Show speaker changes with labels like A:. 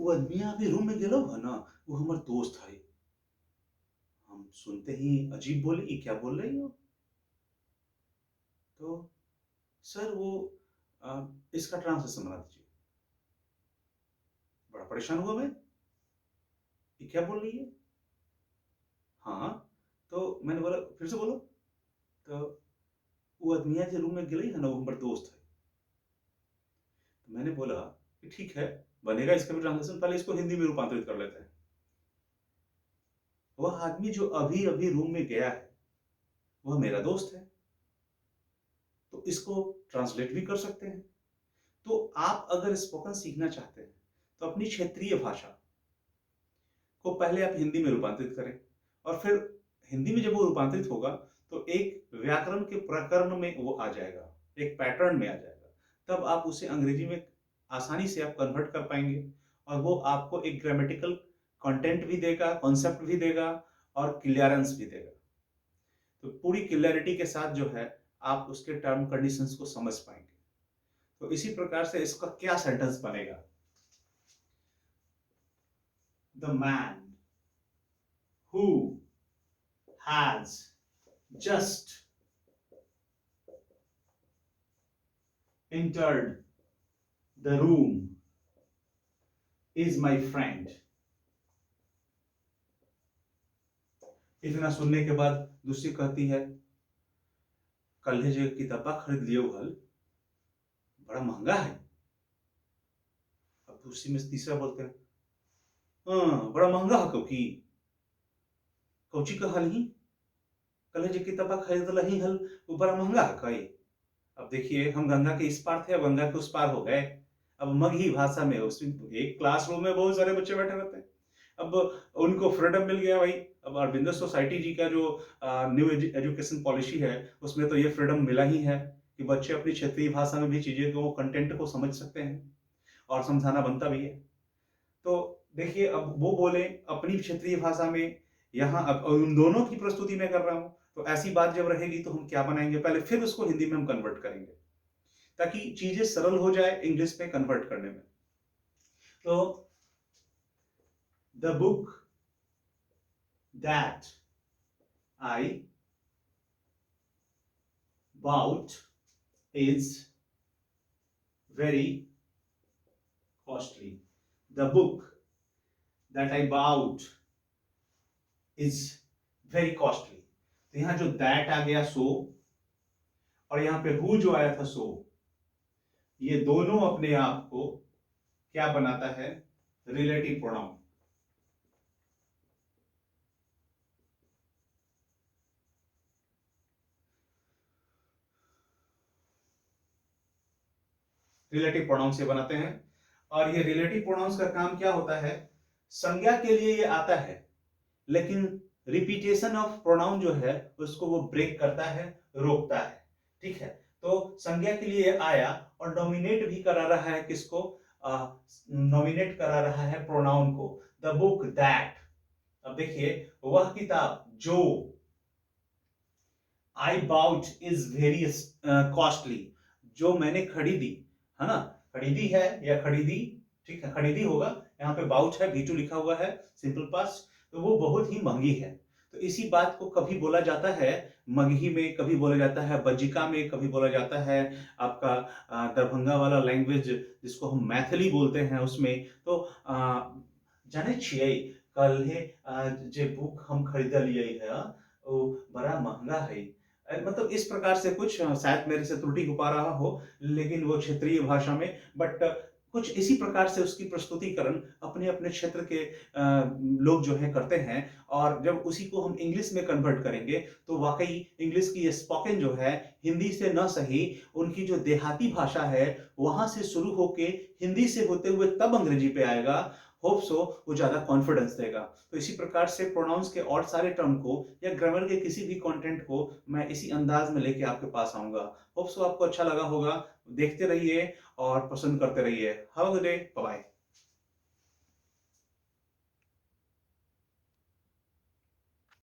A: वो आदमिया अभी रूम में गेलो ह ना, वो हमर दोस्त है। हम सुनते ही अजीब बोले, ये क्या बोल रही हो? तो सर वो इसका ट्रांसलेशन बना दीजिए। बड़ा परेशान हुआ मैं, ये क्या बोल रही है? हाँ, तो मैंने बोला फिर से बोलो। तो वो आदमिया जे रूम में गेलई है ना, वो हमर दोस्त है। तो मैंने बोला कि ठीक है, बनेगा इसका भी ट्रांसलेशन, पहले इसको हिंदी में रूपांतरित कर लेते हैं। वह आदमी जो अभी-अभी रूम में गया है, वह मेरा दोस्त है, तो इसको ट्रांसलेट भी कर सकते हैं। तो आप अगर स्पोकन सीखना चाहते हैं, तो अपनी क्षेत्रीय भाषा को पहले आप हिंदी में रूपांतरित करें और फिर हिंदी में जब वो रूपांतरित होगा, तो एक व्याकरण के प्रकरण में वो आ जाएगा, एक पैटर्न में आ जाएगा। तब आप उसे अंग्रेजी में आसानी से आप कन्वर्ट कर पाएँगे और वो आपको एक ग्रामेटिकल कंटेंट भी देगा, कॉन्सेप्ट भी देगा और क्लियरेंस भी देगा। तो पूरी क्लैरिटी के साथ जो है, आप उसके टर्म कंडीशंस को समझ पाएँगे। तो इसी प्रकार से इसका क्या सेंटेंस बनेगा? The man who has just entered the room is my friend। इतना सुनने के बाद दूसरी कहती है, कल्हे जो किताबा खरीद लियो हल, बड़ा महंगा है। अब दूसरी में तीसरा बोलते हैं, हाँ बड़ा महंगा है कौकी, कौची कहल ही, कल्हे जो किताबा खरीद लही हल, वो बड़ा महंगा है कई। अब देखिए, हम गंगा के इस पार थे, अब गंगा के उस पार हो गए। अब मगही भाषा में, उसमें एक क्लासरूम में बहुत सारे बच्चे बैठे रहते हैं। अब उनको फ्रीडम मिल गया भाई। अब अरविंदो सोसाइटी जी का जो न्यू एजुकेशन पॉलिसी है, उसमें तो ये फ्रीडम मिला ही है कि बच्चे अपनी क्षेत्रीय भाषा में भी चीजें को, कंटेंट को समझ सकते हैं और समझाना बनता भी है। तो देखिए, अब वो बोले अपनी क्षेत्रीय भाषा में, यहाँ अब उन दोनों की प्रस्तुति में कर रहा हूं, तो ऐसी बात जब रहेगी तो हम क्या बनाएंगे, पहले फिर उसको हिंदी में हम कन्वर्ट करेंगे ताकि चीजें सरल हो जाए इंग्लिश में कन्वर्ट करने में। तो the book that I bought is very costly। The book that I bought is very costly। तो यहां जो that आ गया सो, और यहां पे who जो आया था सो, ये दोनों अपने आप को क्या बनाता है, रिलेटिव प्रोनाउन। रिलेटिव प्रोनाउन से बनाते हैं। और ये रिलेटिव प्रोनाउंस का काम क्या होता है, संज्ञा के लिए ये आता है, लेकिन रिपीटेशन ऑफ प्रोनाउन जो है उसको वो ब्रेक करता है, रोकता है। ठीक है, तो संज्ञा के लिए आया और डोमिनेट भी करा रहा है किसको, नॉमिनेट करा रहा है प्रोनाउन को। द बुक दैट, अब देखिए, वह किताब जो, I bought is very costly, जो मैंने खरीदी, है ना, खरीदी है या खरीदी, ठीक है, खरीदी होगा। यहाँ पे बाउट है, V2 लिखा हुआ है, सिंपल पास्ट, तो वो बहुत ही महंगी है। तो इसी बात को कभी बोला जाता है मगही में, कभी बोला जाता है बज्जिका में, कभी बोला जाता है आपका दरभंगा वाला लैंग्वेज जिसको हम मैथिली बोलते हैं उसमें। तो जाने छिए कल्हे जे बुक हम खरीदलिए है, वो बड़ा महंगा है। मतलब इस प्रकार से कुछ, शायद मेरे से त्रुटि हो पा रहा हो, लेकिन वो क्षेत्रीय भाषा में, बट कुछ इसी प्रकार से उसकी प्रस्तुतिकरण अपने अपने क्षेत्र के लोग जो है करते हैं। और जब उसी को हम इंग्लिश में कन्वर्ट करेंगे, तो वाकई इंग्लिश की स्पोकन जो है, हिंदी से न सही, उनकी जो देहाती भाषा है वहां से शुरू होके हिंदी से होते हुए तब अंग्रेजी पे आएगा। होप सो वो ज्यादा कॉन्फिडेंस देगा। तो इसी प्रकार से प्रोनाउंस के और सारे टर्म को या ग्रामर के किसी भी कंटेंट को मैं इसी अंदाज में लेके आपके पास आऊंगा। होप सो आपको अच्छा लगा होगा। देखते रहिए और पसंद करते रहिए। Have a good day, bye bye.